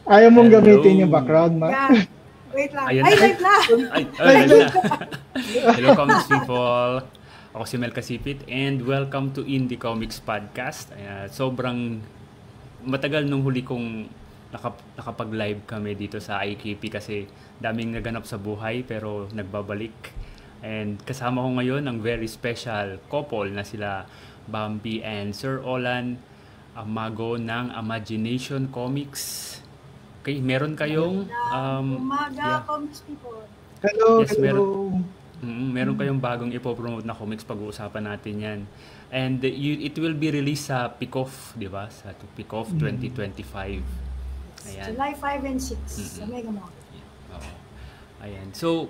Ayaw mong gamitin yung background, ma? Yeah. Wait lang. Ayun. Ay, live na! Live na. Hello, comics people. Ako si Mel Kasipit and welcome to Indie Comics Podcast. Sobrang matagal nung huli kong nakapag-live kami dito sa IKP kasi daming naganap sa buhay pero nagbabalik. And kasama ko ngayon ang very special couple na sila Bambi and Sir Olan Amago ng Imagination Comics. Okay, meron kayong umaga, comics people. Hello, yes, hello. Meron kayong bagong ipopromote na comics, pag-uusapan natin yan. And it will be released sa Pick-Off, di ba? Sa Pick-Off 2025. Ayan. July 5 and 6 sa Mega Mall. Ayan. So,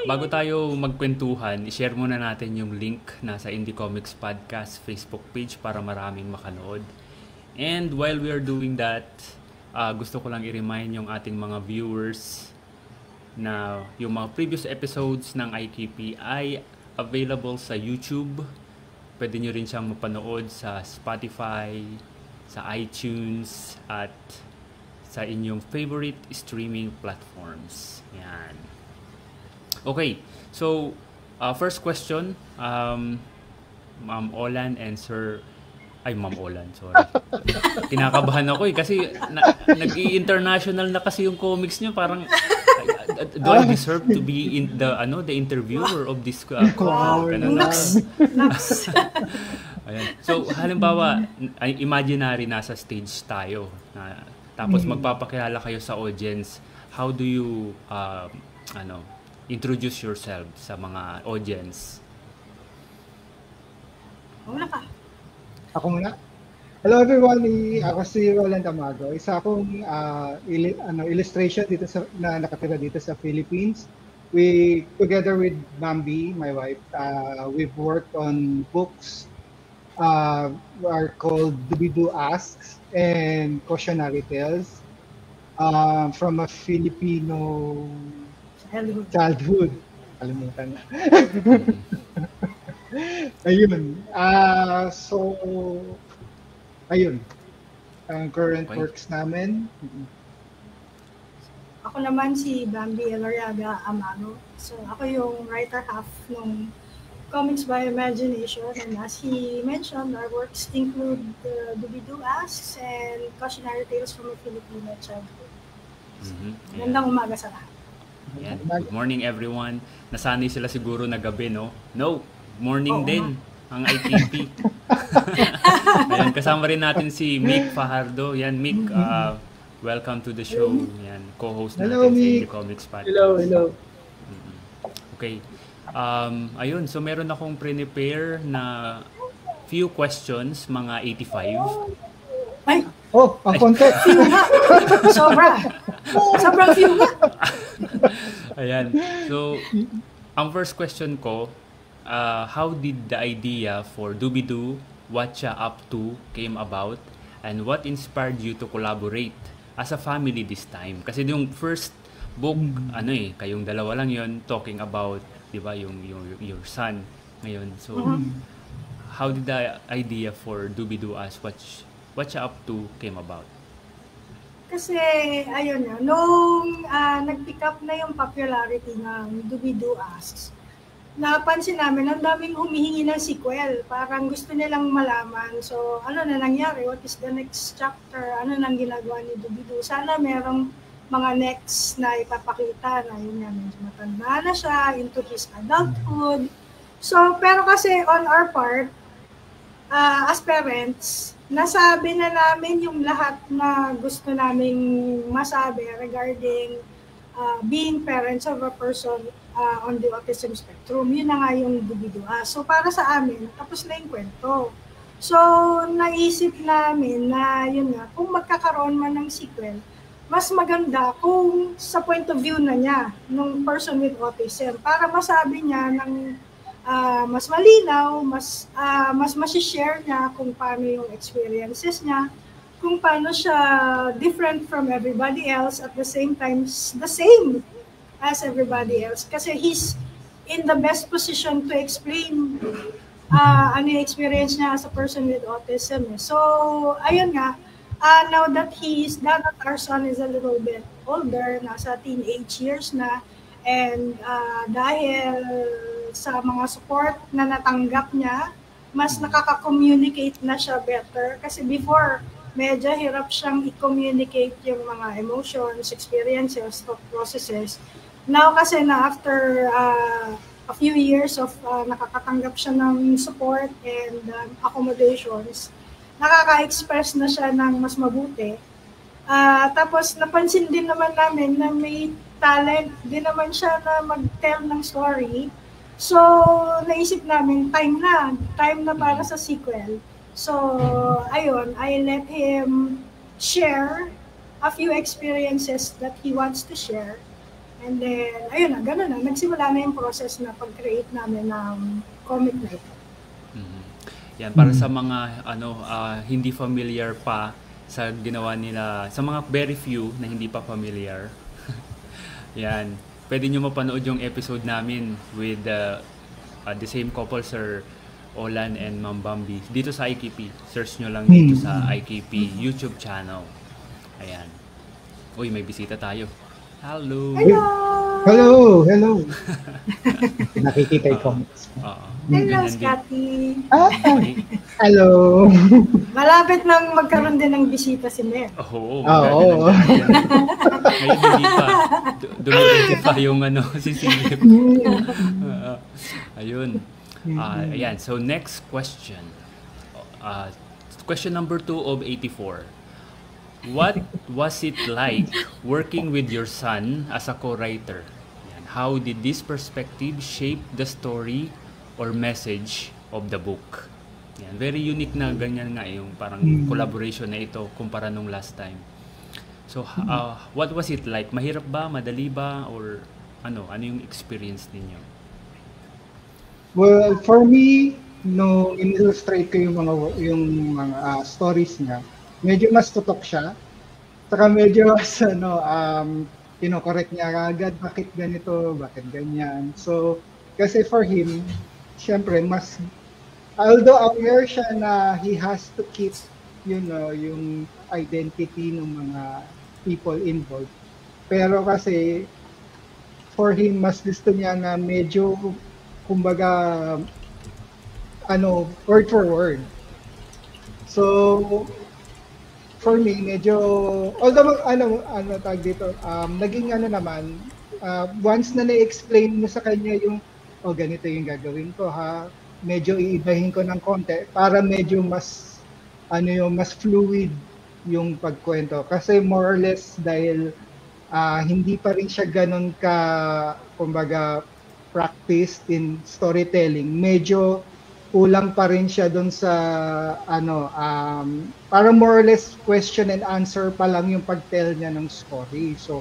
bago tayo magkwentuhan, i-share muna natin yung link nasa Indie Comics Podcast Facebook page para maraming makanood. And while we are doing that, gusto ko lang i-remind yung ating mga viewers na yung mga previous episodes ng IKP ay available sa YouTube. Pwede nyo rin siyang mapanood sa Spotify, sa iTunes, at sa inyong favorite streaming platforms. Yan. Okay, so first question, Ma'am Olan and Sir... Ay, Ma'am Olan, sorry. Kinakabahan ako kasi nag-i-international na kasi yung comics niyo. Parang, do I deserve to be in the interviewer of this call? Ayan. So, halimbawa, imaginary nasa stage tayo. Tapos magpapakilala kayo sa audience. How do you introduce yourself sa mga audience? Wala ka. Ako muna. Hello everyone, ako si Roland Amago. Isa akong illustration dito na nakatira dito sa Philippines. We, together with Bambi, my wife, we've worked on books are called Dubidu Asks and Cautionary Tales from a Filipino childhood. Kalimutan na. Ayun. So, ayun. Ang current works namin. Ako naman si Bambi Eloriaga Amago. So, ako yung writer half ng Comics by Imagination. And as he mentioned, our works include Dubidu Asks and Cautionary Tales from a Filipino Childhood. Magandang umaga sa lahat. Yan. Good morning everyone. Nasanay sila siguro na gabi, no? No! Morning din ang IKP. Ayan, kasama rin natin si Mick Fajardo. Yan, Mick, welcome to the show. Yan, co-host natin sa Indie Comics Podcast. Hello. Okay. Ayun, so meron akong prepare na few questions, mga 85. Ay! Ang konti. Few nga! Sobrang few nga! Ayan. So, ang first question ko, how did the idea for Dubidu, Whatcha Up To came about, and what inspired you to collaborate as a family this time? Kasi yung first book, kayong dalawa lang yon, talking about, di ba, yung your son ngayon. So, how did the idea for Dubidu as Whatcha Up To came about? Kasi, ayun na, nung nag-pick up na yung popularity ng Dubidu Asks, napansin namin, ang daming humihingi ng sequel. Parang gusto nilang malaman. So, ano na nangyari? What is the next chapter? Ano nang ginagawa ni Dubidu? Sana merong mga next na ipapakita na yun nga, medyo matanda na siya, into his adulthood. So, pero kasi on our part, as parents, nasabi na namin yung lahat na gusto naming masabi regarding being parents of a person on the autism spectrum. Yun na nga yung Dubidu. So, para sa amin, tapos na yung kwento. So, naisip namin na, yun nga, kung magkakaroon man ng sequel, mas maganda kung sa point of view na niya, ng person with autism, para masabi niya ng mas malinaw, mas masishare niya kung paano yung experiences niya, kung paano siya different from everybody else, at the same time, the same as everybody else. Kasi he's in the best position to explain ano yung experience niya as a person with autism. So, ayun nga, Now that our son is a little bit older, nasa teenage years na, and dahil sa mga support na natanggap niya, mas nakaka-communicate na siya better. Kasi before, medyo hirap siyang i-communicate yung mga emotions, experiences, thought processes. Now kasi na after a few years of nakakatanggap siya ng support and accommodations, nakaka-express na siya ng mas mabuti. Tapos napansin din naman namin na may talent din naman siya na mag-tell ng story. So naisip namin, time na para sa sequel. So ayun, I let him share a few experiences that he wants to share. And then, ayun na, gano'n na. Nagsimula na yung process na pag-create namin ng comic na ito. Yan, para sa mga hindi familiar pa sa ginawa nila, sa mga very few na hindi pa familiar. Yan, pwede nyo mapanood yung episode namin with the same couple, Sir Olan and Ma'am Bambi. Dito sa IKP. Search nyo lang dito sa IKP YouTube channel. Ayan. Uy, may bisita tayo. Hello! Hello! Nakikita yung comments. Hello, Scotty! Hello! Malapit nang magkaroon din ng bisita si Mer. Oo. Ngayon hindi pa. Dumiretso pa yung si Silip. Ayun. Ayan. So, next question. Question number 2 of 84. What was it like working with your son as a co-writer? How did this perspective shape the story or message of the book? Yan, very unique na ganyan nga yung parang collaboration na ito kumpara nung last time. So, what was it like? Mahirap ba? Madali ba? Or ano yung experience ninyo? Well, for me, no in-illustrate ko yung mga stories niya, medyo mas tutok siya. Saka medyo correct niya agad, bakit ganito, bakit ganyan. So, kasi for him, syempre, although aware siya na he has to keep, yung identity ng mga people involved. Pero kasi, for him, mas gusto niya na medyo, kumbaga, word for word. So, for me, medyo, although, tag dito, naging naman, once na na-explain mo sa kanya yung, ganito yung gagawin ko, ha, medyo iibahin ko ng konti, para medyo mas, mas fluid yung pagkwento. Kasi more or less, dahil hindi pa rin siya ganun kumbaga, practiced in storytelling, medyo, kulang pa rin siya doon sa parang more or less question and answer pa lang yung pag-tell niya ng story. So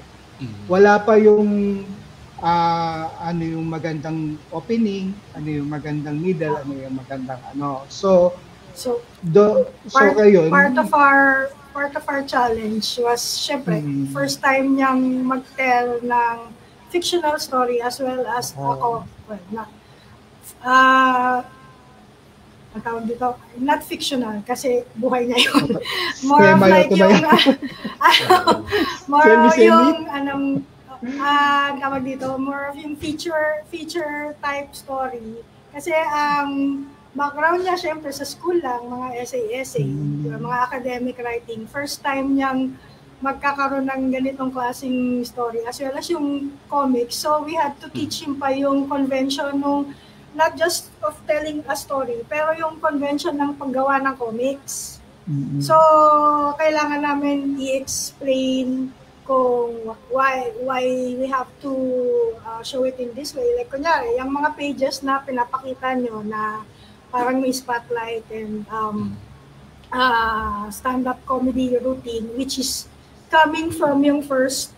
wala pa yung yung magandang opening, yung magandang middle, yung magandang So ayun. Part of our challenge was syempre first time niyang mag-tell ng fictional story as well as not fictional kasi buhay niya yun. More of like yung tawag dito, more of yung feature type story. Kasi background niya syempre sa school lang, mga essay, mga academic writing. First time niyang magkakaroon ng ganitong klaseng story as well as yung comics. So we had to teach him pa yung convention nung not just of telling a story, pero yung convention ng paggawa ng comics. So, kailangan namin i-explain kung why we have to show it in this way. Like, kunyari, yung mga pages na pinapakita nyo na parang may spotlight and stand-up comedy routine, which is coming from yung first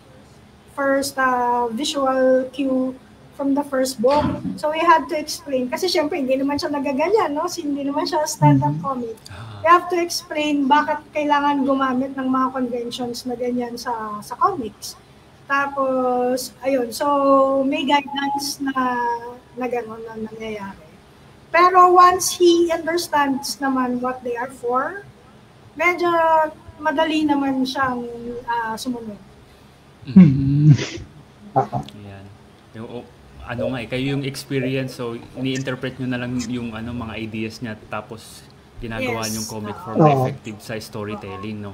visual cue from the first book. So we had to explain. Kasi syempre, hindi naman siya nagaganyan, no? Hindi naman siya stand-up comic. We have to explain bakit kailangan gumamit ng mga conventions na ganyan sa comics. Tapos, ayun. So, may guidance na gano'n na nangyayari. Pero once he understands naman what they are for, medyo madali naman siyang sumunod. Ayan. Ano nga kayo yung experience, so ni-interpret nyo na lang yung mga ideas niya, tapos ginagawa yung comic form effective sa storytelling, no?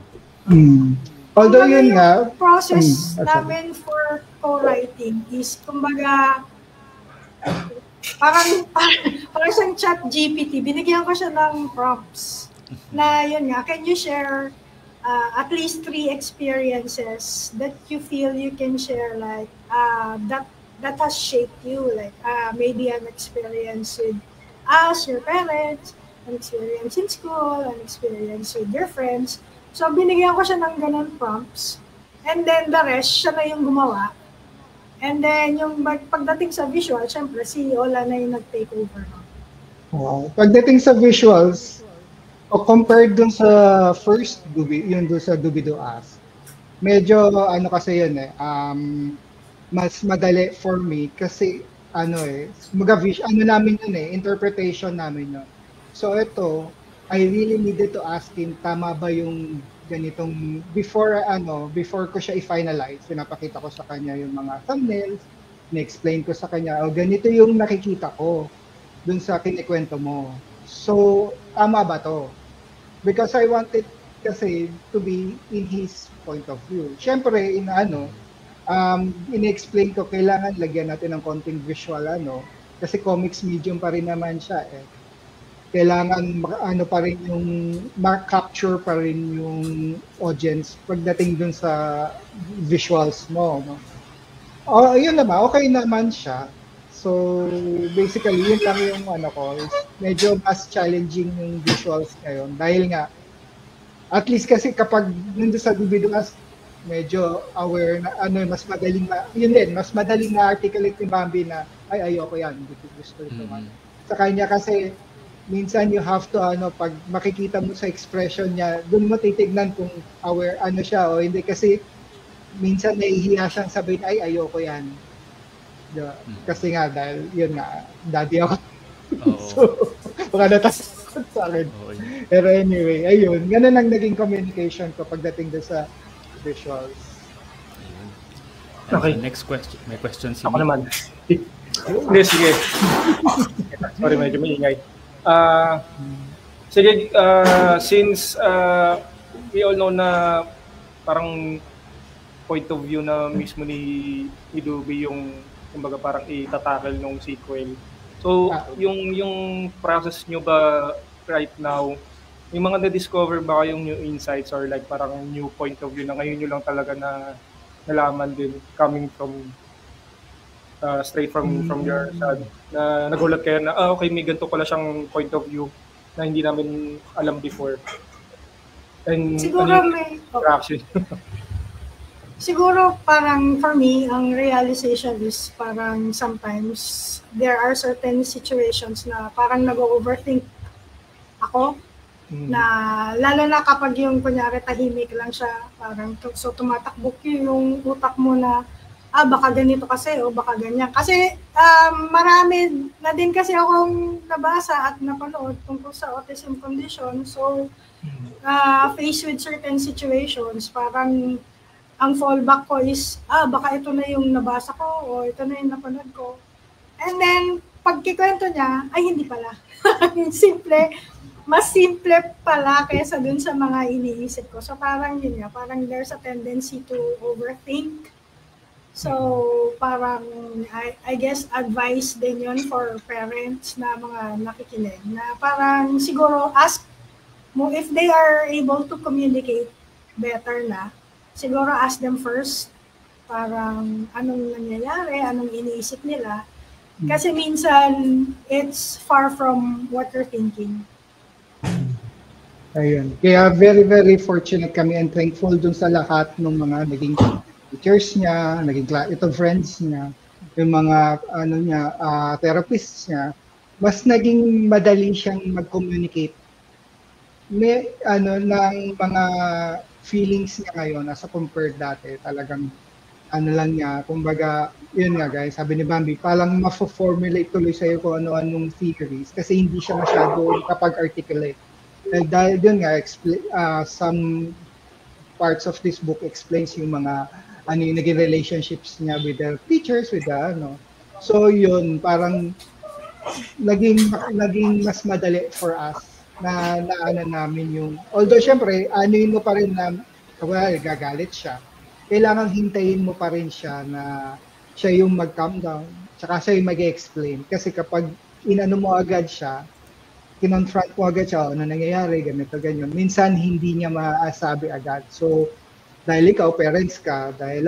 Although yun nga, process namin for co-writing is, kumbaga, parang siyang chat GPT, binigyan ko siya ng prompts na yun nga, can you share at least 3 experiences that you feel you can share, like that has shaped you, like maybe an experience with us, your parents, an experience in school, an experience with your friends. So binigyan ko siya ng ganun prompts, and then the rest siya na yung gumawa. And then yung pagdating sa visual, syempre si Ola na yung nag-take over. Pagdating sa visuals, o compared dun sa first yun dun sa Dubido As, medyo kasi yun mas madali for me kasi namin yun interpretation namin yun. So ito, I really needed to ask him, tama ba yung ganitong, before ko siya i-finalize, pinapakita ko sa kanya yung mga thumbnails, na-explain ko sa kanya, ganito yung nakikita ko dun sa kinikwento mo. So, tama ba to? Because I wanted kasi to be in his point of view. Siyempre, in-explain ko, kailangan lagyan natin ng konting visual, kasi comics medium pa rin naman siya kailangan pa rin yung capture pa rin yung audience pagdating dun sa visuals mo, no? Yun naman, okay naman siya. So basically yun lang yung medyo mas challenging yung visuals ngayon dahil nga at least kasi kapag nandun sa Dubido As, medyo aware na mas madaling mas madaling na articulate ni Bambi na ayoko yan, hindi ko gusto ito. Sa kanya kasi minsan you have to pag makikita mo sa expression niya, doon mo titignan kung aware siya o hindi, kasi minsan nahihiya siyang sabihin ayoko yan. Diba? Kasi nga dahil yun nga, daddy ako. So baka natakot sa akin. Pero anyway, ayun, ganun ang naging communication ko pagdating doon sa visuals. Okay, next question. May question si ako naman. Hindi, sige. Sorry, medyo maingay. Sige, since we all know na parang point of view na mismo ni Dubi yung kumbaga parang itatackle nung sequel. So, yung process nyo ba right now, yung mga na-discover ba kayong new insights or like parang new point of view na ngayon nyo lang talaga na nalaman din coming from straight from your side, na nagulat kayo na okay, may ganito pala siyang point of view na hindi namin alam before. And siguro may reaction. Siguro parang for me ang realization is parang sometimes there are certain situations na parang nag-overthink ako, na lalo na kapag yung kunyari tahimik lang siya, parang so tumatakbo yung utak mo na baka ganito kasi o baka ganyan. Kasi marami na din kasi akong nabasa at napanood tungkol sa autism condition. So, faced with certain situations, parang ang fallback ko is, baka ito na yung nabasa ko o ito na yung napanood ko. And then, pagkikwento niya, ay hindi pala. Mas simple pala kaysa dun sa mga iniisip ko. So parang yun nga, parang there's a tendency to overthink. So, parang, I guess, advice din yun for parents na mga nakikinig, na parang siguro ask mo if they are able to communicate better na, siguro ask them first, parang anong nangyayari, anong iniisip nila. Kasi minsan, it's far from what you're thinking. Ayun. Kaya very, very fortunate kami and thankful dun sa lahat ng mga naging teachers niya, naging friends niya, yung mga therapists niya, mas naging madali siyang mag-communicate. May ng mga feelings niya ngayon as compared dati, talagang lang niya, kumbaga, yun nga guys, sabi ni Bambi, palang ma-formulate tuloy sa'yo kung ano-anong theories kasi hindi siya masyado kapag-articulate. Dahil yun nga, some parts of this book explains yung mga yung naging relationships niya with the teachers, with the So yun, parang naging mas madali for us na namin yung, although syempre, anuin mo pa rin na, gagalit siya. Kailangan hintayin mo pa rin siya na siya yung mag-calm down, tsaka siya yung mag-explain. Kasi kapag inano mo agad siya, kinonfront mo agad siya, ano nangyayari, ganito, ganyan. Minsan, hindi niya maasabi agad. So, dahil ikaw, parents ka, dahil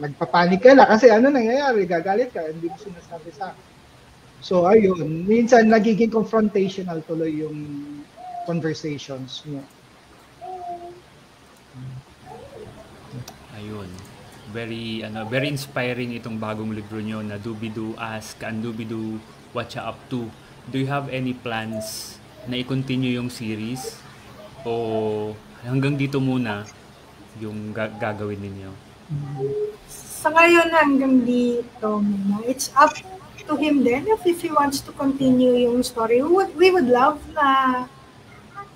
nagpapanik ka lang, kasi ano nangyayari, gagalit ka, hindi mo sinasabi sa akin. So, ayun, minsan nagiging confrontational tuloy yung conversations mo. Ayun. Very inspiring itong bagong libro nyo na Doobie-Doo Ask and Doobie-Doo What Ya Up To. Do you have any plans na i-continue yung series? O hanggang dito muna yung gagawin ninyo? Sa ngayon hanggang dito muna. It's up to him then if he wants to continue yung story. We would love na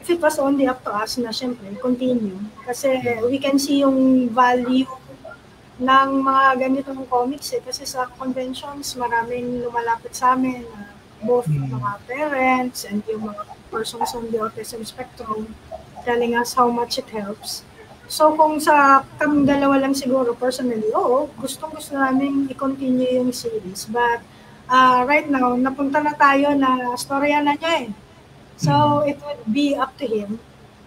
if it was only up to us na syempre continue. Kasi we can see yung value ng mga ganitong comics kasi sa conventions maraming lumalapit sa amin both mga parents and yung mga persons on the autism spectrum telling us how much it helps. So kung sa kaming dalawa lang siguro personally, gustong-gusto namin i-continue yung series. But right now, napunta na tayo na storya na niya eh. So it would be up to him.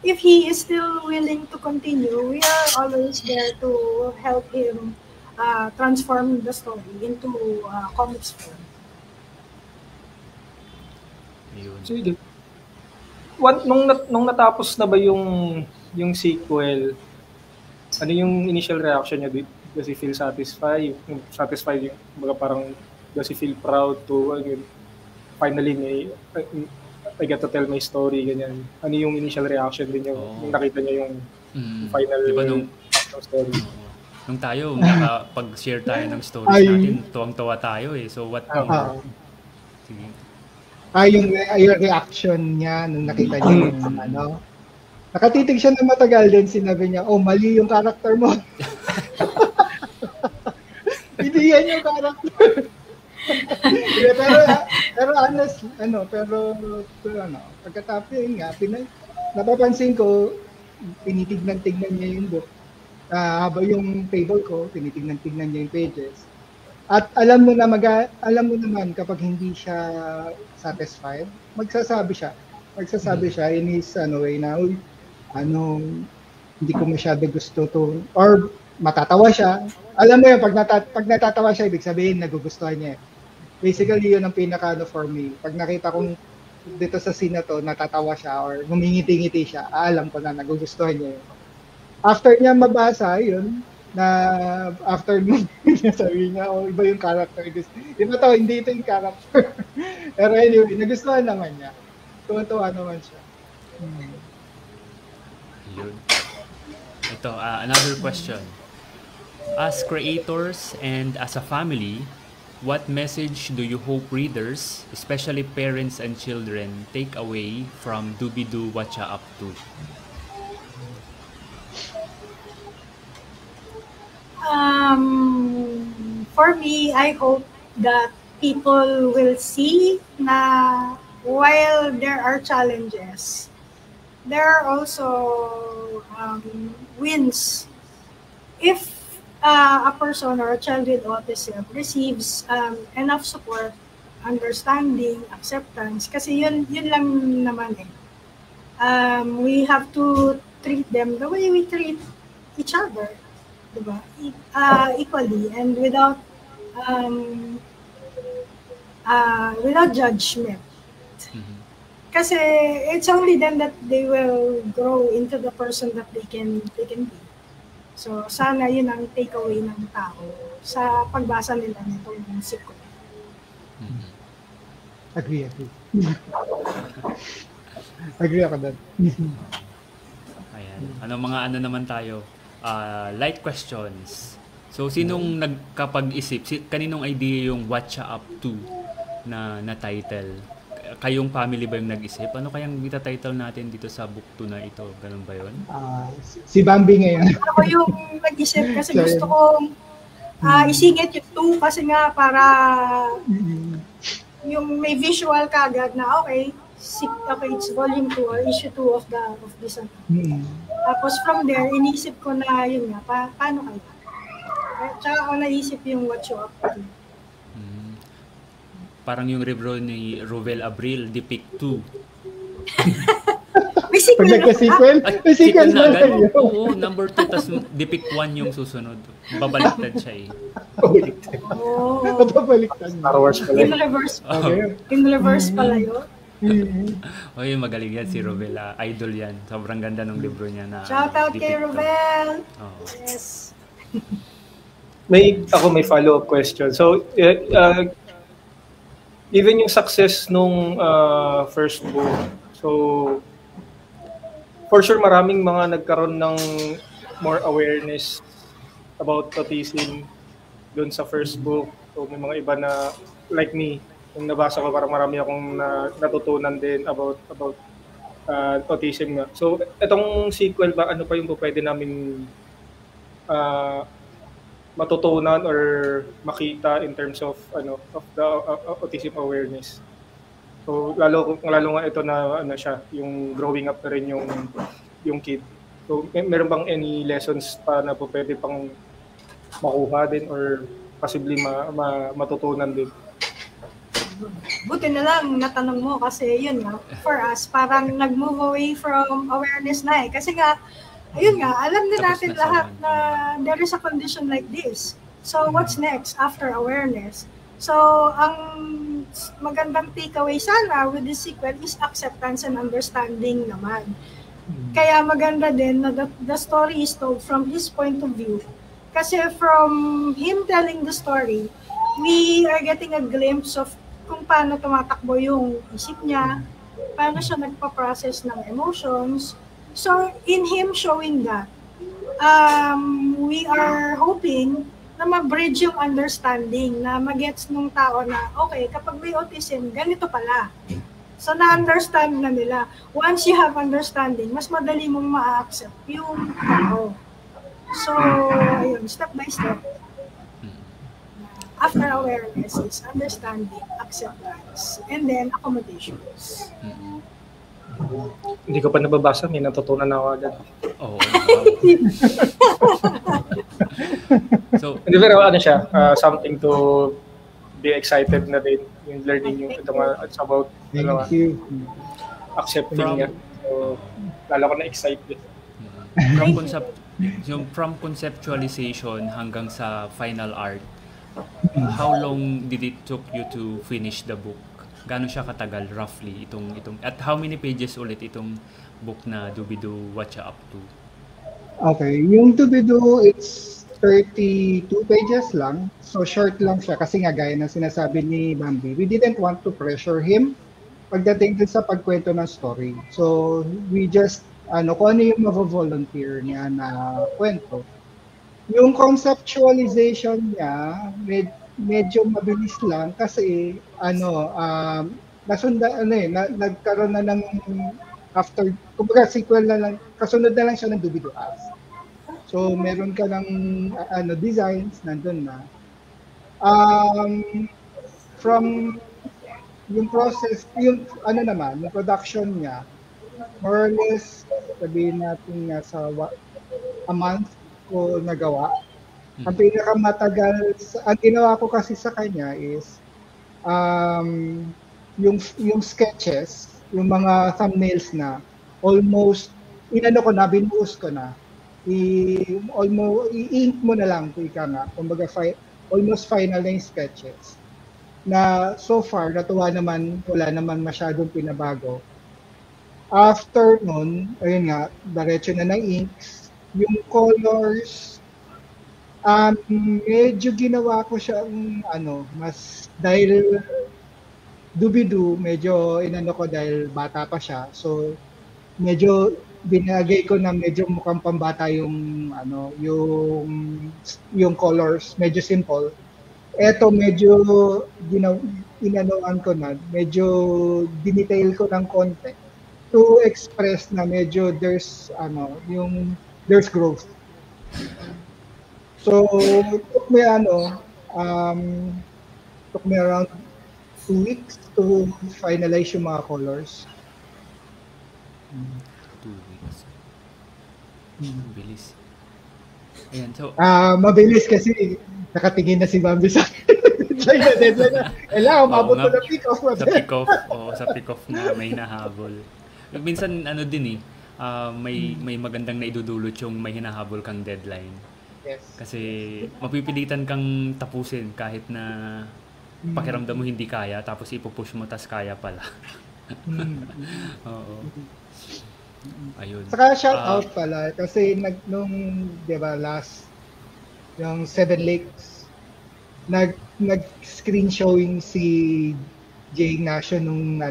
If he is still willing to continue, we are always there to help him transform the story into comics form. Sige. Nung natapos na ba yung sequel, ano yung initial reaction niya? Does he feel satisfied? Satisfied yung parang does he feel proud to finally I get to tell my story, ganyan. Ano yung initial reaction din niya nung nakita niya yung final diba nung story? Nung tayo, nakapag-share tayo ng stories natin, tuwang-tuwa tayo eh. So what sige. Yung reaction niya nung nakita niya yung nakatitig siya na matagal din, sinabi niya, mali yung character mo. Hindi yan yung character. pero honest, pagkatapos yun nga, napapansin ko, tinitignan-tignan niya yung book. Habang yung table ko, tinitignan-tignan niya yung pages. At alam mo naman kapag hindi siya satisfied, magsasabi siya in his way na, hindi ko masyado gusto to, or matatawa siya. Alam mo yun, pag natatawa siya, ibig sabihin, nagugustuhan niya. Basically, yun ang pinaka for me. Pag nakita kong dito sa scene na to, natatawa siya or ngumingiti-ngiti siya, alam ko na nagugustuhan niya yun. After niya mabasa, yun, na after nung sabi niya, iba yung character. Iba to, hindi ito yung character. Pero anyway, nagustuhan naman niya. Tuwa-tuwa naman siya. Yun. Ito, another question. As creators and as a family, what message do you hope readers, especially parents and children, take away from Doobie-Doo What Ya Up To? For me, I hope that people will see na while there are challenges, there are also wins. If a person or a child with autism receives enough support, understanding, acceptance, kasi yun lang naman eh. We have to treat them the way we treat each other, diba? Equally and without judgment. Kasi it's only then that they will grow into the person that they can be. So, sana yun ang takeaway ng tao sa pagbasa nila nitong sequel. Agree. Agree ako doon. Ayan. Ano naman tayo? Light questions. So, sinong nagkapag-isip? Kaninong idea yung What Ya Up To na title? kayong family ba yung nag-isip? Ano kayang itatitle natin dito sa book 2 na ito? Ganun ba yun? Si Bambi ngayon. Ako yung nag-isip kasi gusto kong isingit yung 2 kasi nga para yung may visual kagad na okay, it's volume 2 or issue 2 of this. Tapos from there, inisip ko na yun nga, paano kaya? Tsaka ako naisip yung What You Up To. Parang yung libro ni Rovel Abril, Depict 2. May sequel na sequel? May sequel na agad? Oo, number 2, tas Depict 1 yung susunod. Babaliktad siya eh. Babaliktad. Star Wars pala. In reverse pala yun. Oy, magaling yan si Rovel. Idol yan. Sobrang ganda ng libro niya na shout out kay Rovel. Yes. May follow-up question. So, even yung success nung first book, so for sure maraming mga nagkaroon ng more awareness about autism doon sa first book. So may mga iba na like me, yung nabasa ko parang marami akong natutunan din about autism nga. So itong sequel ba, ano pa yung pwede namin matutunan or makita in terms of the autism awareness. So lalo nga ito na siya, yung growing up na rin yung kid. So meron bang any lessons pa na pwede pang makuha din or possibly matutunan din? Buti na lang natanong mo kasi yun nga, for us parang nag-move away from awareness na eh. Kasi nga ayun nga, alam din natin lahat na there is a condition like this. So, what's next after awareness? So, ang magandang takeaway sana with this sequel is acceptance and understanding naman. Kaya maganda din na the story is told from his point of view. Kasi from him telling the story, we are getting a glimpse of kung paano tumatakbo yung isip niya, paano siya nagpa-process ng emotions. So, in him showing that, we are hoping na ma-bridge yung understanding, na magets nung tao na, okay, kapag may autism, ganito pala. So, na-understand na nila. Once you have understanding, mas madali mong ma-accept yung tao. So, ayun, step by step. After awareness is understanding, acceptance, and then accommodations. Hindi ko pa nababasa, may natutunan na ako agad. Oo. So, hindi pero siya, something to be excited na din yung learning yung ito nga, it's about accepting niya. So, lalo ko na excited. From conceptualization hanggang sa final art, how long did it took you to finish the book? Gaano siya katagal roughly itong at how many pages ulit itong book na Doobie-Doo What You Up To? Okay, yung Doobie-Doo it's 32 pages lang. So short lang siya kasi nga gaya ng sinasabi ni Bambi, we didn't want to pressure him pagdating din sa pagkwento ng story. So we just kung ano yung mavo-volunteer niya na kwento. Yung conceptualization niya medyo mabilis lang kasi nagkaroon na ng after kumbaga sequel na lang, kasunod na lang siya ng Doobie-Doo Ask. So meron ka ng designs nandun na. From yung process, yung yung production niya, more or less sabihin natin nasa a month ko nagawa. Ang pinakamatagal, ang ginawa ko kasi sa kanya is yung sketches, yung mga thumbnails na almost binuhos ko na. I-ink mo na lang ika nga. Kumbaga almost final na yung sketches. Na so far natuwa naman, wala naman masyadong pinabago. After nun, ayun nga, diretso na ng inks, yung colors medyo ginawa ko siya mas dahil Doobie-Doo, medyo ko dahil bata pa siya. So medyo binagay ko na medyo mukhang pambata yung yung colors, medyo simple. Eto medyo inanoan ko na, medyo dinetail ko ng konti to express na medyo there's growth. So took me around 2 weeks to finalize yung mga colors. 2 weeks. Bilis. Ayan, so mabilis kasi nakatingin na si Bambi sa deadline na. Kailangan umabot ko ng pick-off. Sa pick-off na may nahabol. Minsan din may magandang naidudulot yung may hinahabol kang deadline. Yes. Kasi mapipilitan kang tapusin kahit na pakiramdam mo hindi kaya, tapos ipupush mo tas kaya pala. Oo. Ayun. Saka shout out pala kasi last yung Seven Lakes nag-screen showing si Jay Ignacio nung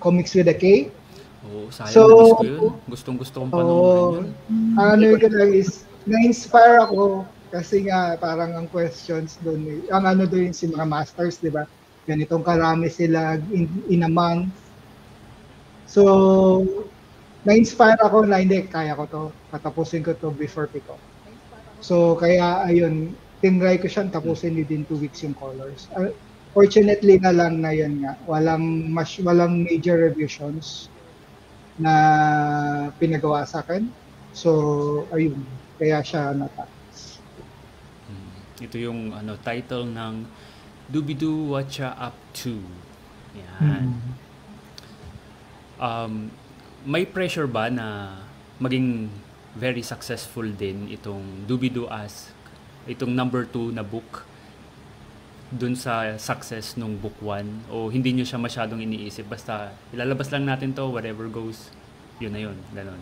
Comics with a K. Sayang ko yun. Gustong-gusto kong panoorin yun. Na-inspire ako kasi nga parang ang questions doon, doon si mga masters, di ba? Ganitong karami sila in a month. So, na-inspire ako na hindi, kaya ko to, patapusin ko to before pick-off. So, kaya ayun, tinry ko siyang tapusin within 2 weeks yung colors. Fortunately na lang na yun nga, walang major revisions na pinagawa sa akin. So, ayun, kaya siya natapos. Ito yung title ng Doobie-Doo Whatcha Up To. Yan. May pressure ba na maging very successful din itong Doobie-Doo Ask, itong number 2 na book dun sa success nung book 1, o hindi nyo siya masyadong iniisip, basta ilalabas lang natin to, whatever goes, yun na yun, ganon?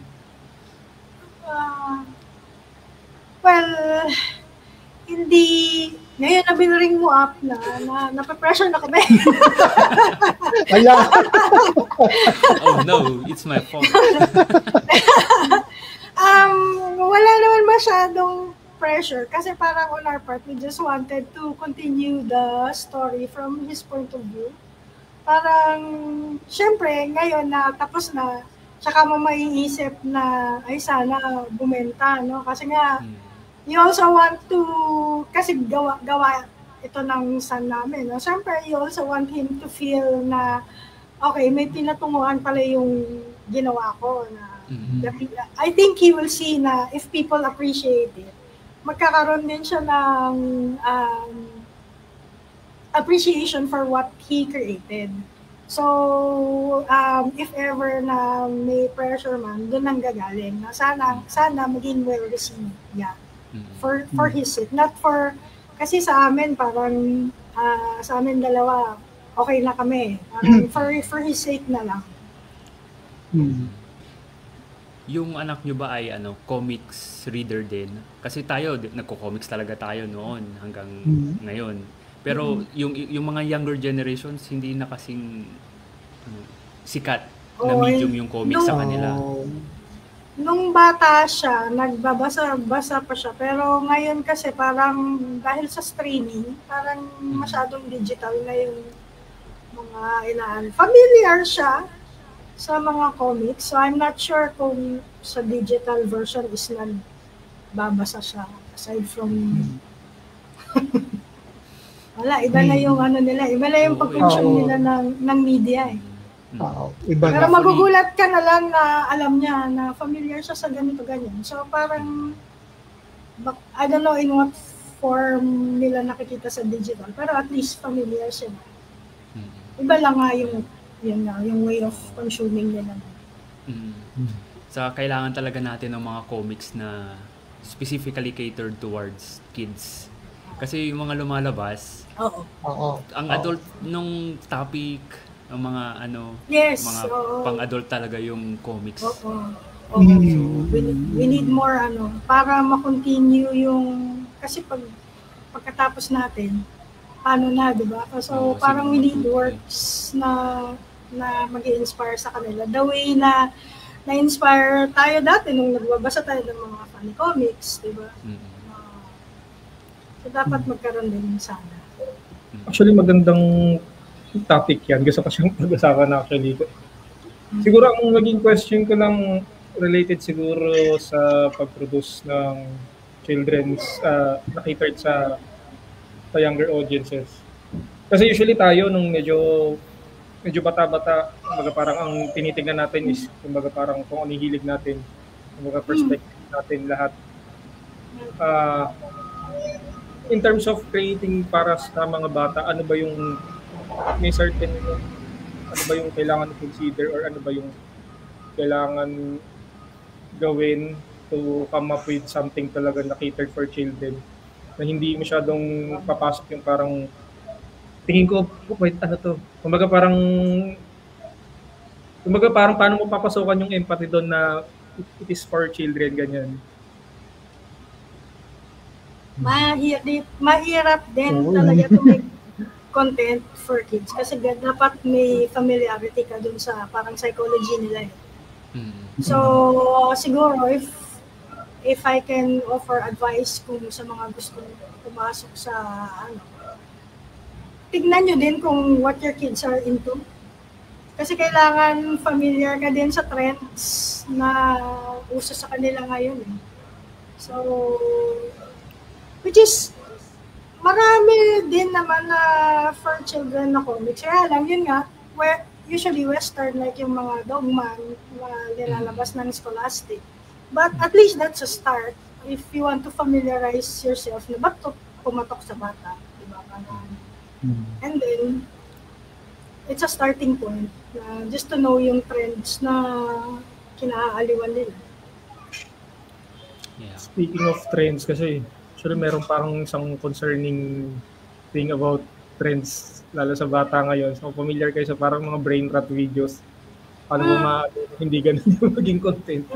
Well, hindi, ngayon na binaring mo up na napapressure na kami. Oh no, it's my fault. Wala naman masyadong pressure kasi parang on our part, we just wanted to continue the story from his point of view. Parang, syempre, ngayon na tapos na, tsaka mo maiisip na, ay sana bumenta, no? Kasi nga, you also want to, kasi gawa ito ng son namin, no? Syempre, you also want him to feel na, okay, may pinatunguhan pala yung ginawa ko na, I think he will see na if people appreciate it, magkakaroon din siya ng appreciation for what he created. So, if ever na may pressure man, doon ang gagaling. Na sana maging well received. Yeah. For his sake. Not for, kasi sa amin, parang, sa amin dalawa, okay na kami. For his sake na lang. Yung anak nyo ba ay comics reader din? Kasi tayo, nagko-comics talaga tayo noon hanggang ngayon. Pero yung mga younger generations, hindi na kasing sikat na medium yung comics sa kanila. Nung bata siya, nagbabasa pa siya. Pero ngayon kasi parang dahil sa streaming, parang masyadong digital na yung mga inaan. Familiar siya sa mga comics. So I'm not sure kung sa digital version is nagbabasa siya. Aside from... Wala, iba na yung nila. Iba na yung pag-consume nila ng media eh. Iba pero magugulat ka na lang na alam niya na familiar siya sa ganito-ganyan. So parang, I don't know in what form nila nakikita sa digital. Pero at least familiar siya. Iba lang nga yung way of consuming nila. So, kailangan talaga natin ng mga comics na specifically catered towards kids. Kasi yung mga lumalabas, ang adult nung topic, ang mga mga pang-adult talaga yung comics. We need more para ma-continue yung, kasi pagkatapos natin, paano na, di ba? So, parang we need works na mag-i-inspire sa kanila. The way na na-inspire tayo dati nung nagbabasa tayo ng mga funny comics, di ba? So, dapat magkaroon din sana. Actually, magandang topic yan. Gusto ko siyang pag-usapan actually. Siguro ang naging question ko lang related siguro sa pag-produce ng children's na catered sa younger audiences. Kasi usually tayo nung medyo bata-bata, kumbaga parang ang tinitingnan natin is kumbaga parang kung ano hilig natin, kumbaga perspective natin lahat. In terms of creating para sa mga bata, ano ba yung may certain ano ba yung kailangan consider or ano ba yung kailangan gawin to come up with something talaga na catered for children na hindi masyadong papasok yung parang tingin ko, wait, ano to? Kumbaga parang paano mo papasukan yung empathy doon na it is for children, ganyan. Mahirap din talaga to make content for kids kasi dapat may familiarity ka dun sa parang psychology nila. So, siguro if I can offer advice kung sa mga gusto pumasok sa tignan nyo din kung what your kids are into. Kasi kailangan familiar ka din sa trends na uso sa kanila ngayon. So, which is, marami din naman na for children na comics. Kaya lang, yun nga, usually Western, like yung mga Dogman, mga nilalabas ng Scholastic. But at least that's a start. If you want to familiarize yourself, na ba't to pumatok sa bata? Diba? And then, it's a starting point. Just to know yung trends na kinaaliwan nila. Yeah. Speaking of trends, kasi actually meron parang isang concerning thing about trends, lalo sa bata ngayon. So, familiar kayo sa parang mga brain rot videos. Paano mo hindi ganun yung maging content.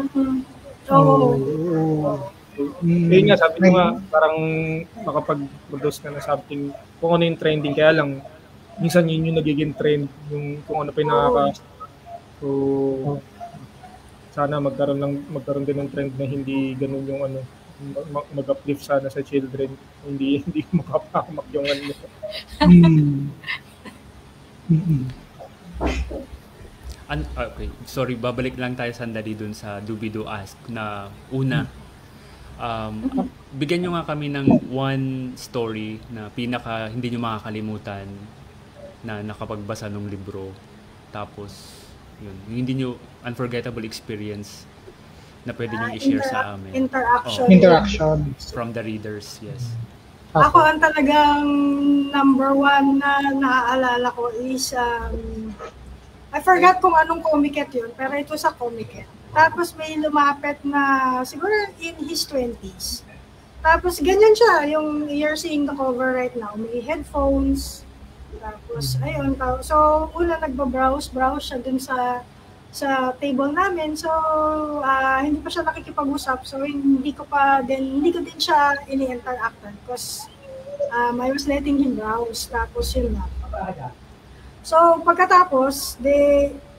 Kaya nga, sabi ko nga, parang makapag-produce ka na something, kung ano yung trending, kaya lang, minsan yun yung nagiging trend, yung kung ano pa yung nakaka. So, sana magkaroon din ng trend na hindi ganun yung ano, mag-uplift sana sa children, hindi makapahamak yung ano. Okay, sorry, babalik lang tayo sandali dun sa Dubido Ask na una. Bigyan nyo nga kami ng one story na hindi nyo makakalimutan na nakapagbasa ng libro. Tapos, yun, hindi nyo unforgettable experience na pwede nyo i-share sa amin. Interaction. From the readers, yes. Ako ang talagang number one na naaalala ko is, I forgot kung anong Comiket yun, pero ito sa Comiket. Tapos may lumapit na siguro in his 20s. Tapos ganyan siya, yung you're seeing the cover right now. May headphones. Tapos ayun. So una nagba-browse siya dun sa table namin. So hindi pa siya nakikipag-usap. So hindi ko din siya ini-interactan because I was letting him browse. Tapos yun na. So pagkatapos,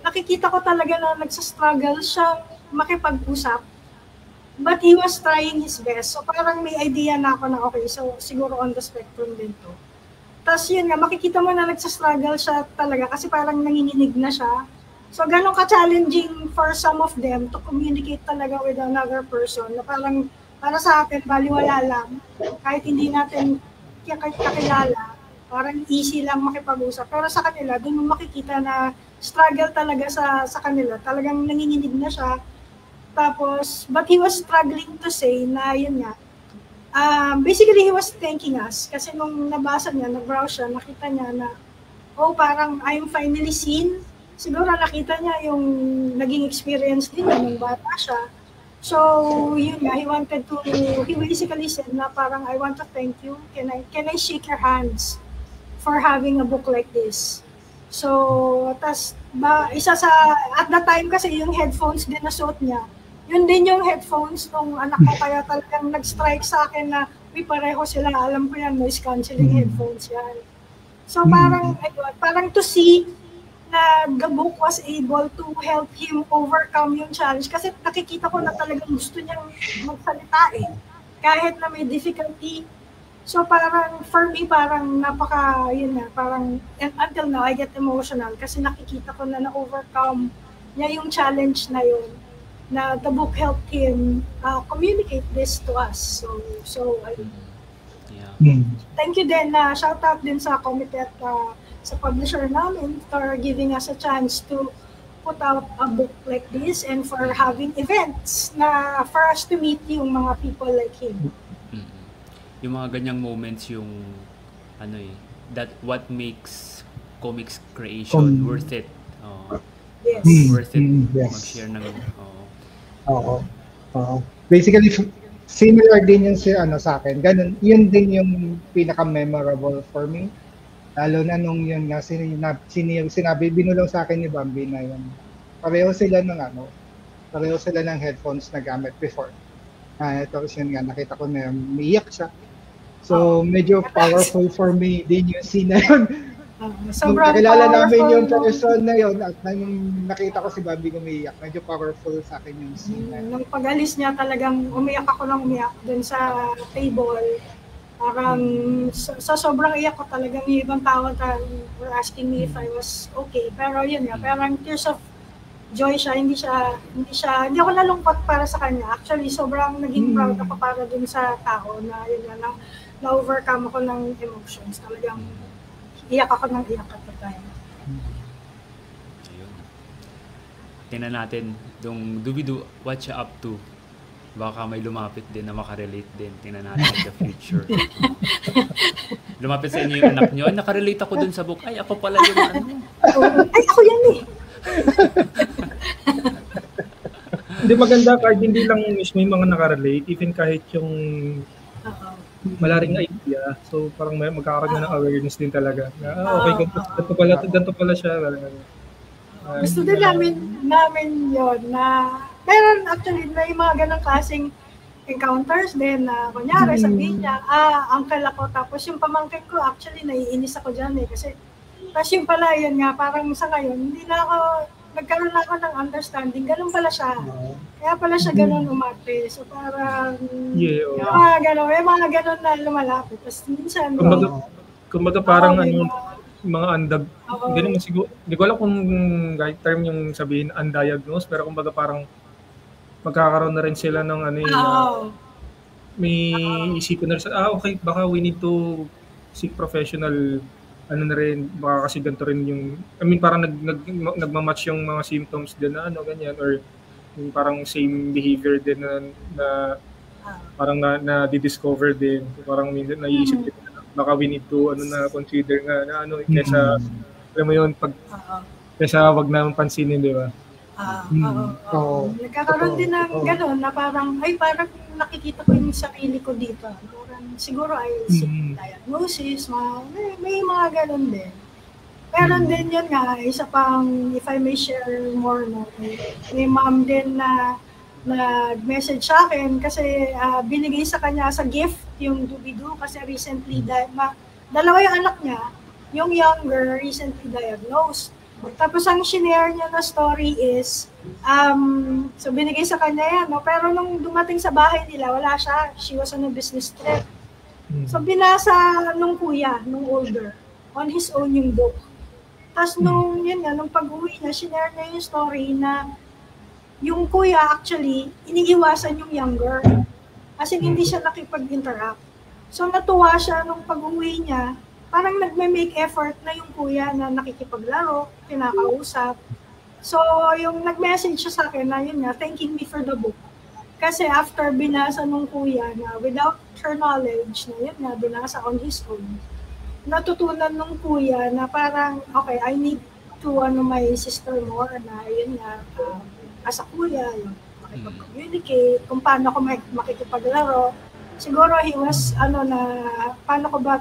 nakikita ko talaga na nagsastruggle siyang makipag-usap. But he was trying his best. So parang may idea na ako na okay, so siguro on the spectrum din to. Tapos yun nga, makikita mo na nagsastruggle siya talaga kasi parang nanginginig na siya. So ganun ka-challenging for some of them to communicate talaga with another person na parang para sa atin, baliwala lang. Kahit hindi natin kakilala, parang easy lang makipag-usap. Pero sa kanila, doon mo makikita na struggle talaga sa kanila. Talagang nanginginig na siya. Tapos, but he was struggling to say na yun nga. Basically, he was thanking us. Kasi nung nabasa niya, nag-browse siya, nakita niya na, parang I'm finally seen. Siguro nakita niya yung naging experience din nung bata siya. So, yun nga, he basically said na parang, I want to thank you. Can I shake your hands for having a book like this? So, at the time kasi yung headphones din na suot niya, yun din yung headphones nung anak ko, kaya talagang nag-strike sa akin na pareho sila, alam ko yan, noise cancelling headphones yan. So parang to see na the book was able to help him overcome yung challenge kasi nakikita ko na talagang gusto niyang magsalita kahit na may difficulty. So parang, for me, parang yun na, parang, and until now, I get emotional kasi nakikita ko na na-overcome niya yung challenge na yun, na the book helped him communicate this to us. So Yeah. thank you din, shout out din sa committee at sa publisher namin for giving us a chance to put out a book like this and for having events na for us to meet yung mga people like him. Yung mga ganyang moments yung that what makes comics creation worth it. Yes. Worth it Yes. mag-share ng Oo. Basically, similar din yun sa akin. Ganun, yun din yung pinaka-memorable for me. Lalo na nung yun nga, sinabi, binulong sa akin ni Bambi na yun. Pareho sila ng headphones na gamit before. Tapos yun nga, nakita ko na umiiyak siya. So, medyo powerful for me din yung scene na yun. Nung nakilala namin yung person na yun at nung nakita ko si Bambi umiiyak, medyo powerful sa akin yung scene na yun. Nung pag-alis niya talagang umiyak dun sa table. Parang sa sobrang iyak ko talagang yung ibang tao were asking me if I was okay. Pero yun nga, parang tears of joy siya, hindi ako nalungkot para sa kanya. Actually, sobrang naging proud ako para dun sa tao na yun nga, na-overcome ako ng emotions. Talagang iyak ako ng iyak at the time. Ayun. Tingnan natin, yung Dubidu, what you up to? Baka may lumapit din na makarelate din. Tingnan natin in the future. Lumapit sa inyo yung anak nyo, ay nakarelate ako dun sa book. Ay, ako pala yung Ay, ako yan eh! Hindi maganda kahit hindi lang mismo yung mga nakarelate, even kahit yung malaring idea. So parang magkakaroon na ng awareness din talaga. Okay, ganito pala siya. Gusto din namin yun na meron actually may mga ganang klaseng encounters din na kunyari sabihin niya, uncle ako, tapos yung pamangkin ko actually naiinis ako dyan kasi tapos yung pala yun nga, parang sa ngayon, nagkaroon na ako ng understanding, ganun pala siya. Kaya pala siya ganun umarte. So parang, may mga ganun na lumalapit. Tapos minsan, kumbaga parang mga ganun siguro, hindi ko alam kung right term yung sabihin undiagnosed, pero kumbaga parang magkakaroon na rin sila ng may isipin na rin okay, baka we need to seek professional na rin, baka kasi ganito rin yung, parang nagmamatch yung mga symptoms din na ganyan, or yung parang same behavior din na parang na-discover din, parang naiisip din na baka we need to consider nga kesa, alam mo yun, kesa wag naman pansinin, di ba? Nagkakaroon din ng gano'n na parang nakikita ko yung sarili ko dito. Siguro ay diagnosis, may mga gano'n din. Pero din yun nga, isa pang, if I may share more, may mom din na nag-message sa akin kasi binigay sa kanya sa gift yung Dubidu kasi recently, dalawa yung anak niya, yung younger recently diagnosed. Tapos ang shinare niya na story is, so binigay sa kanya yan, pero nung dumating sa bahay nila, wala siya, she was on a business trip. So binasa nung kuya, nung older, on his own yung book. Tapos nung pag-uwi niya, shinare niya yung story na yung kuya actually, iniiwasan yung younger. Kasi hindi siya nakipag-interact. So natuwa siya nung pag-uwi niya, parang nagme-make effort na yung kuya na nakikipaglaro, kinakausap. So, yung nag-message siya sa akin na yun nga, thanking me for the book. Kasi after binasa nung kuya na without her knowledge, na yun nga, binasa on his own, natutunan nung kuya na parang, okay, I need to my sister more na yun nga, as a kuya, yung makipag-communicate, kung paano ko makikipaglaro. Siguro he was paano ko ba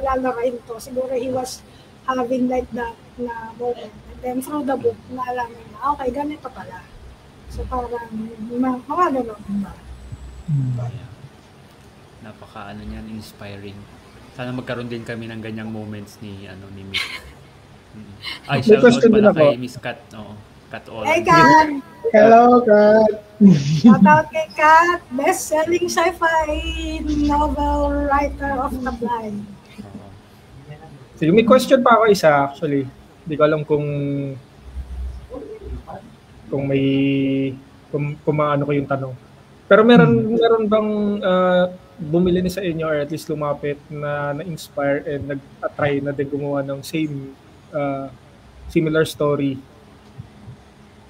lalaroin to? Siguro he was having like that na moment. And then through the book, naalaman na, okay, ganito pala. So parang mga gano'n ba? Napaka niyan, inspiring. Sana magkaroon din kami ng ganyang moments ni Miss. Ay, shout out pala kay Miss Kat. Oo. Kat Olan. Hey, Kat! Hello, Kat! Shout out kay Kat, best-selling sci-fi novel writer of Tablay. So, may question pa ako isa actually. Hindi ko alam kung maano ko yung tanong. Pero meron bang bumili na sa inyo or at least lumapit na na-inspire and nag-try na din gumawa ng similar story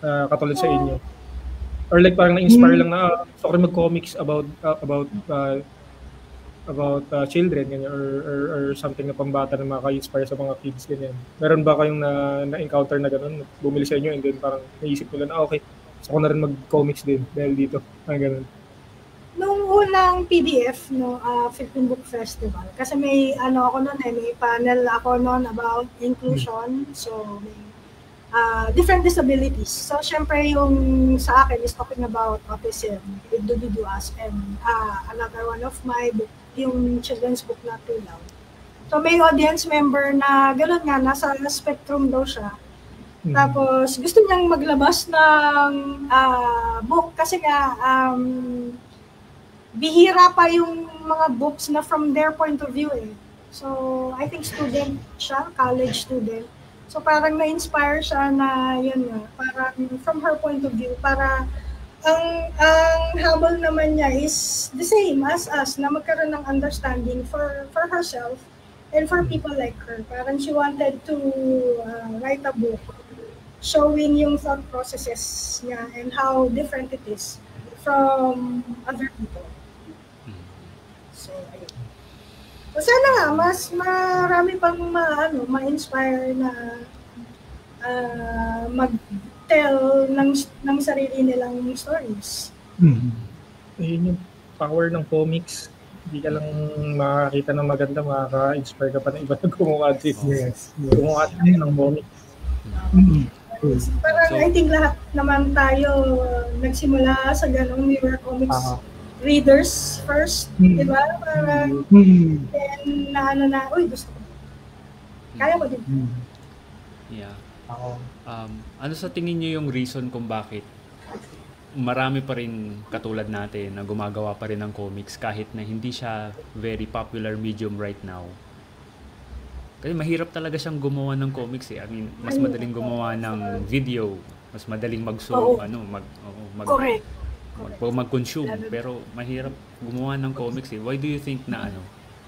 katulad sa inyo? Or like parang na-inspire lang na gusto ko rin mag-comics about children ganyan, or something na pambata na maka-inspire sa mga kids ganyan. Meron ba kayong na-encounter na gano'n? Bumili sa inyo and then parang naisip nila na okay, gusto ko na rin mag-comics din dahil dito. Gano'n. Nung unang PDF, Philippine Book Festival, kasi may may panel ako noon about inclusion, so may different disabilities. So syempre yung sa akin is talking about autism with Dubiduas, and another one of my book, yung children's book na Tulaw. So may audience member na gano'n nga, nasa spectrum daw siya. Tapos gusto niyang maglabas ng book kasi nga bihira pa yung mga books na from their point of view eh. So I think student siya, college student. So parang na-inspire siya na yun nga, parang from her point of view, para ang habol naman niya is the same as us, na magkaroon ng understanding for herself and for people like her. Parang she wanted to write a book showing yung thought processes niya and how different it is from other people. So, ayun. So, sana nga, mas marami pang ma-inspire na mag-tell ng sarili nilang stories. Ayun yung power ng comics. Hindi ka lang makakita ng maganda, makaka-inspire ka pa ng iba na gumawa din. Yes. Gumawa din ng comics. Parang I think lahat naman tayo nagsimula sa ganun. We were comics readers first, di ba? Parang then uy, gusto ko. Kaya ko din. Yeah. Ano sa tingin niyo yung reason kung bakit marami pa rin katulad natin na gumagawa pa rin ng comics kahit na hindi siya very popular medium right now? Kasi mahirap talaga siyang gumawa ng comics eh. I mean, mas madaling gumawa ng video, mas madaling correct. Mag-consume, pero mahirap gumawa ng comics eh. Why do you think na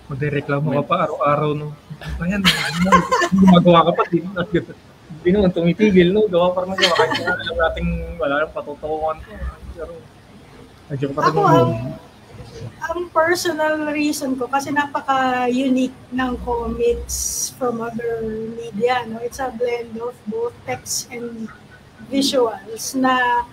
Magreklamo ka pa araw-araw, no? Ayan, gumagawa ka pa din. Hindi naman tumitigil, no? Gawa pa rin gawa. Kahit wala lang patutukan. Pero, ako, ang personal reason ko, kasi napaka-unique ng comics from other media, no? It's a blend of both text and visuals na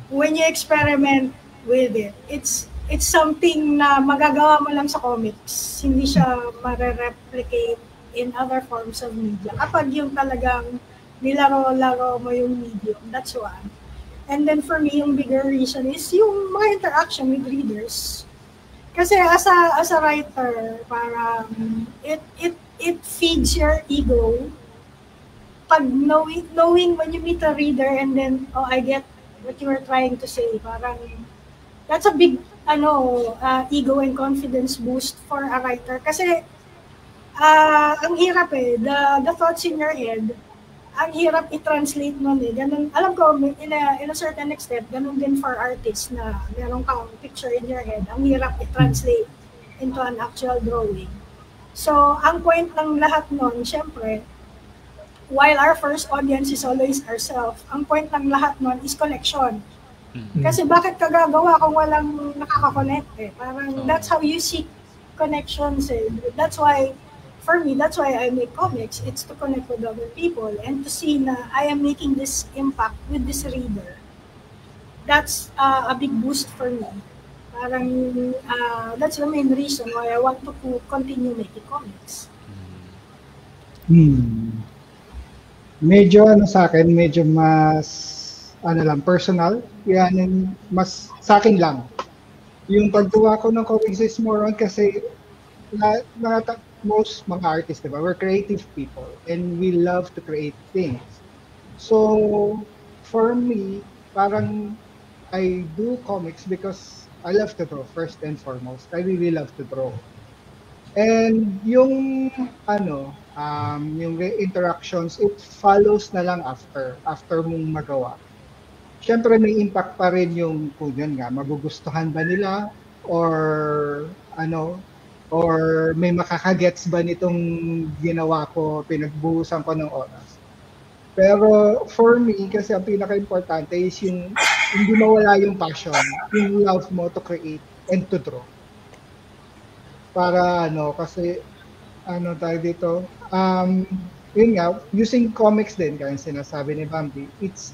when you experiment with it, it's something na magagawa mo lang sa comics. Hindi siya mare-replicate in other forms of media. Kapag yung talagang nilaro-laro mo yung medium, that's one. And then for me, yung bigger reason is yung mga interaction with readers. Kasi as a writer, parang it feeds your ego. Pag knowing when you meet a reader and then, I get what you were trying to say, parang that's a big ego and confidence boost for a writer. Kasi ang hirap the thoughts in your head, ang hirap i-translate nun eh. Ganun, alam ko, in a certain extent, ganun din for artists na meron kang picture in your head, ang hirap i-translate into an actual drawing. So, ang point ng lahat nun, syempre, while our first audience is always ourselves, ang point ng lahat nun is connection. Kasi bakit ka gagawa kung walang nakaka-connect eh? Parang that's how you seek connections eh. That's why, for me, that's why I make comics. It's to connect with other people and to see na I am making this impact with this reader. That's a big boost for me. Parang that's the main reason why I want to continue making comics. Medyo sa akin, medyo mas personal. Yan, mas sa akin lang. Yung paggawa ko ng comics is more on kasi most mga artists, diba? We're creative people and we love to create things. So, for me, parang I do comics because I love to draw, first and foremost. I really love to draw. And yung yung interactions, it follows na lang after mong magawa. Siyempre may impact pa rin yung kung yun nga, magugustuhan ba nila or or may makakagets ba nitong ginawa ko, pinagbuhusan ko ng oras. Pero for me, kasi ang pinaka-importante is yung hindi mawala yung passion, yung love mo to create and to draw. Para kasi tayo dito, yun nga, using comics din, kaya sinasabi ni Bambi, it's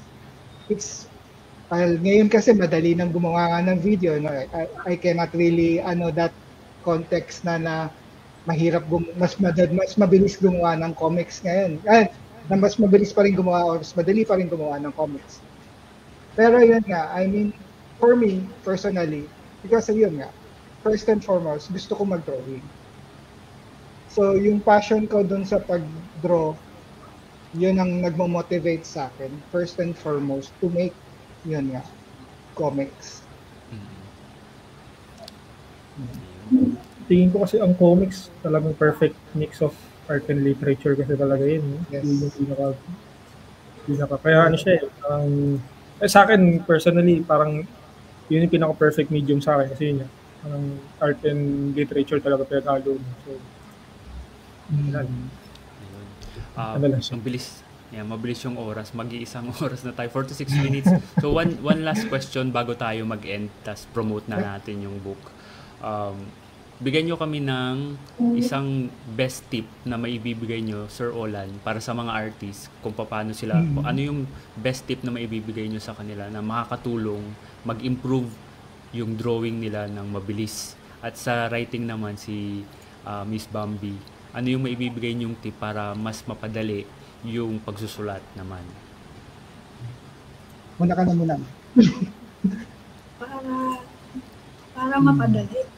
ngayon kasi madali nang gumawa nga ng video, no? I cannot really that context na mahirap mas mabilis gumawa ng comics ngayon. Na mas mabilis pa rin gumawa or mas madali pa rin gumawa ng comics. Pero yun nga, I mean, for me personally, because yun nga, first and foremost, gusto ko mag-drawing. So, yung passion ko dun sa pag-draw, yun ang nagmo-motivate sa akin, first and foremost, to make, yun nga, comics. Tingin ko kasi ang comics talagang perfect mix of art and literature kasi talaga yun. Yes. Yung pinaka kaya siya sa akin personally, parang yun yung pinaka-perfect medium sa akin kasi yun parang art and literature talaga pinag-halo. So, mabilis yung oras. Mag-iisang oras na tayo. 4 to 6 minutes. So, one last question bago tayo mag-end, tas promote na natin yung book. Bigyan nyo kami ng isang best tip na maibibigay nyo, Sir Olan, para sa mga artists, kung paano sila, ano yung best tip na maibibigay nyo sa kanila na makakatulong mag-improve yung drawing nila ng mabilis. At sa writing naman, si Miss Bambi, ano yung maibibigay nyong tip para mas mapadali yung pagsusulat naman? Muna ka na muna. Para mapadali.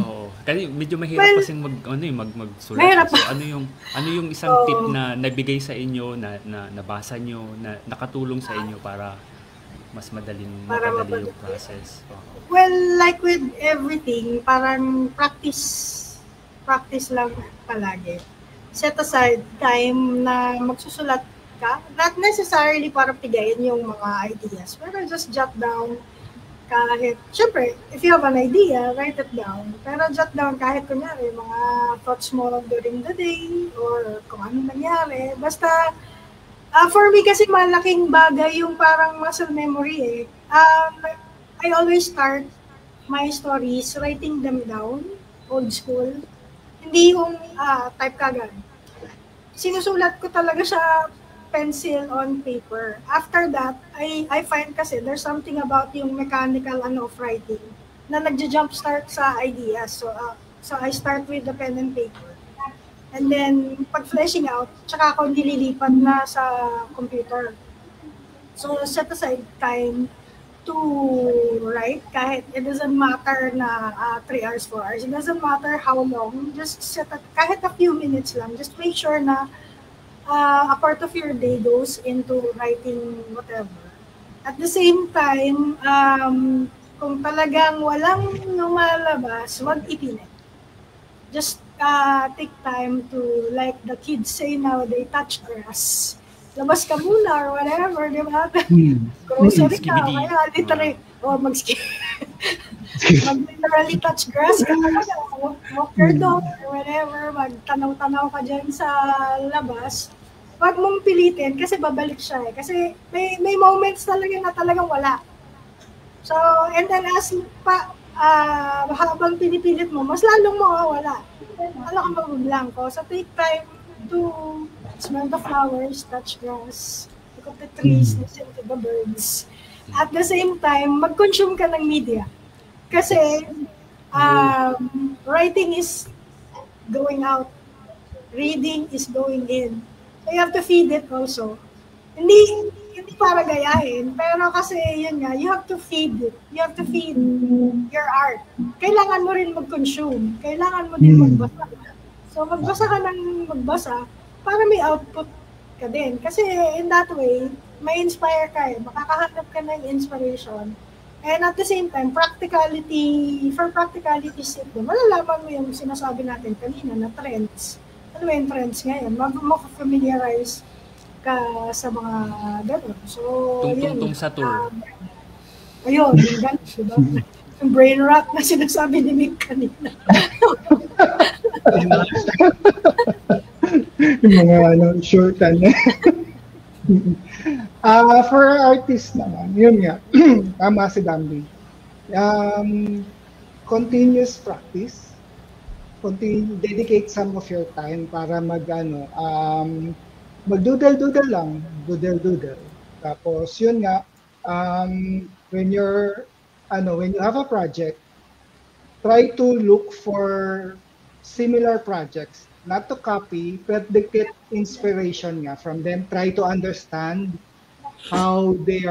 Oo. Kasi medyo mahirap kasi magsulat. Mahirap. So, ano yung isang tip na nabigay sa inyo na nabasa nyo na nakatulong sa inyo para mas mapadali yung process? Well, like with everything, parang practice lang palagi. Set aside time na magsusulat ka. Not necessarily para pigayin yung mga ideas, pero just jot down kahit, syempre, if you have an idea, write it down. Pero jot down kahit kunyari, mga thoughts mo during the day or kung ano nangyari. Basta, for me kasi malaking bagay yung parang muscle memory I always start my stories writing them down, old school. Hindi yung type kagad. Sinusulat ko talaga siya pencil on paper. After that, I find kasi there's something about yung mechanical of writing na nagja-jump start sa ideas. So I start with the pen and paper. And then, pag fleshing out, tsaka ako nililipat na sa computer. So, set aside time to write. Kahit it doesn't matter na 3 hours, 4 hours. It doesn't matter how long. Just kahit a few minutes lang. Just make sure na a part of your day goes into writing whatever. At the same time, kung talagang walang lumalabas, wag ipilit. Just take time to, like the kids say nowadays, touch grass. Labas ka muna or whatever, di ba? Grocery ka, kaya literally, mag-literally touch grass ka, walk your dog or whatever, magtanaw-tanaw ka dyan sa labas. Wag mong pilitin kasi babalik siya eh. Kasi may moments talaga na talagang wala. So, and then as habang pinipilit mo, mas lalong mawawala. Wala kang mabablanko. So, take time to smell the flowers, touch grass, look at the trees, listen to the birds. At the same time, mag-consume ka ng media. Kasi, writing is going out. Reading is going in. So, you have to feed it also. Hindi para gayahin, pero kasi yun nga, you have to feed it. You have to feed your art. Kailangan mo rin mag-consume. Kailangan mo din magbasa. So, magbasa ka ng magbasa para may output ka din. Kasi in that way, may inspire ka eh. Makakahanap ka ng inspiration. And at the same time, for practicality's sake, malalaman mo yung sinasabi natin kanina na trends. Ano yung trends ngayon? Maka-familiarize ka sa mga gano'n. So, Tungtong sa tour. Ayun, yung gano'n, diba? Yung brain rot na sinasabi ni Mick kanina. Yung mga shortan. For artists naman, yun nga, tama si Bambi. Continuous practice, dedicate some of your time para mag-doodle lang, doodle. Tapos yun nga, when you have a project, try to look for similar projects. Not to copy, but get inspiration nga from them. Try to understand how they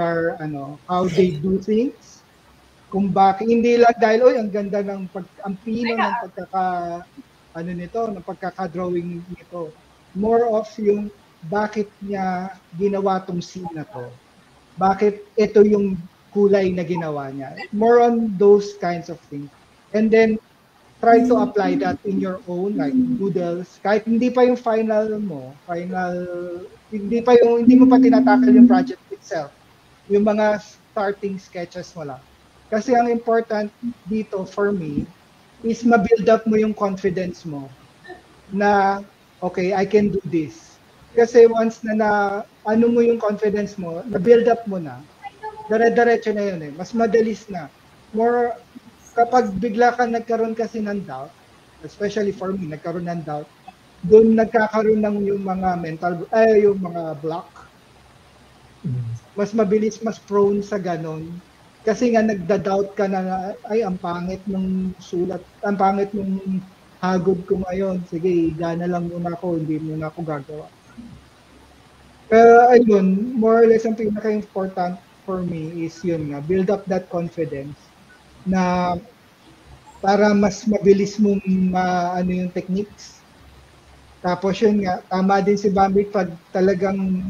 do things. Kung bakit, hindi lang dahil, ang ganda ng ang pino ng pagkaka-drawing nito. More of yung bakit niya ginawa tong scene na to. Bakit ito yung kulay na ginawa niya. More on those kinds of things. And then, try to apply that in your own, like doodles. Kahit hindi pa yung hindi mo pa tinatakal yung project itself. Yung mga starting sketches mo lang. Kasi ang important dito for me is ma-build up mo yung confidence mo na, okay, I can do this. Kasi once na mo yung confidence mo, na-build up mo na, dire-diretso na yun eh. Mas madalis na. More, kapag bigla ka nagkaroon kasi ng doubt, especially for me, nagkaroon ng doubt, doon nagkakaroon ng yung mga yung mga block. Mas mabilis, mas prone sa ganon. Kasi nga nagda-doubt ka na, ay, ang pangit ng sulat, ang pangit ng hagod ko ngayon. Sige, gana lang muna ako, hindi muna ako gagawa. Pero ayun, more or less ang pinaka-important for me is yun nga, build up that confidence na para mas mabilis mong yung techniques. Tapos yun nga, tama din si Bambi pag talagang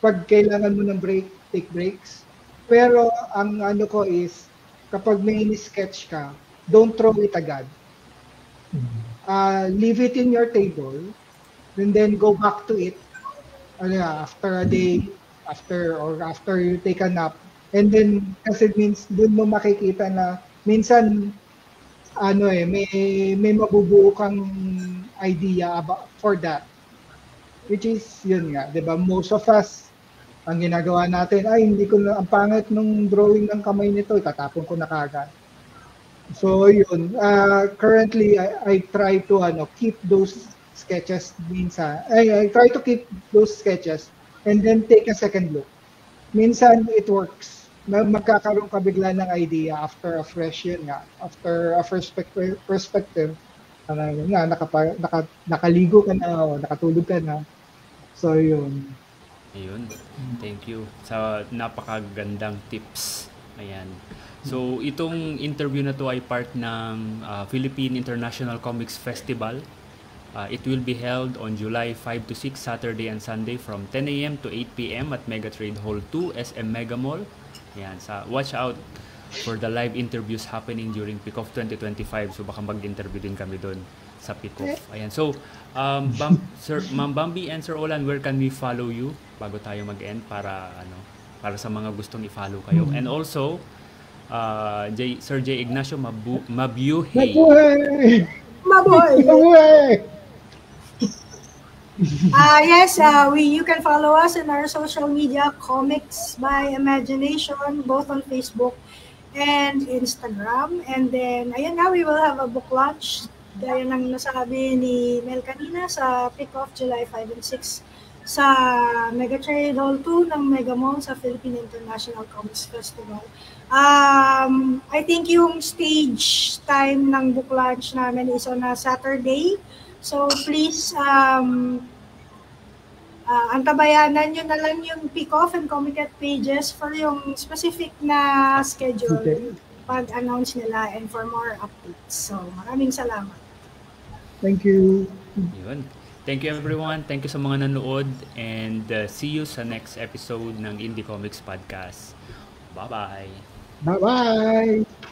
pag kailangan mo ng break, take breaks. Pero ang ko is kapag may ini-sketch ka, don't throw it agad. Leave it in your table and then go back to it after a day, after you take a nap. And then, kasi doon mo makikita na minsan, may mabubuo kang idea for that. Which is, yun nga, di ba? Most of us, ang ginagawa natin, ang pangit nung drawing ng kamay nito, itatapon ko na kagad. So, yun. Currently, I try to keep those sketches minsan. I try to keep those sketches and then take a second look. Minsan, it works. Magkakaroon ka bigla ng idea after a fresh after a fresh perspective. Nakaligo ka na o nakatulog ka na. So, yun. Ayun. Thank you sa napakagandang tips. Ayan. So, itong interview na to ay part ng Philippine International Comics Festival. It will be held on July 5 to 6, Saturday and Sunday from 10 a.m. to 8 p.m. at Megatrade Hall 2, SM Mega Mall. Yan, watch out for the live interviews happening during PICOF 2025. So baka mag-interview din kami doon sa PICOF. Ayan. So, Ma'am Bambi and Sir Olan, where can we follow you bago tayo mag-end para sa mga gustong i-follow kayo? And also, Sir J. Ignacio Mabuhay. Yes, you can follow us in our social media, Comics by Imagination, both on Facebook and Instagram. And then, ayun nga, we will have a book launch. Gaya ng nasabi ni Mel kanina sa PICOF July 5 and 6 sa Megatrade Hall 2 ng Mega Mall sa Philippine International Comics Festival. I think yung stage time ng book launch namin is on a Saturday. So please, antabayanan nyo na lang yung PICOF and Comiket pages for yung specific na schedule pag-announce nila and for more updates. So maraming salamat. Thank you. Yun. Thank you everyone. Thank you sa mga nanood and see you sa next episode ng Indie Comics Podcast. Bye-bye. Bye-bye.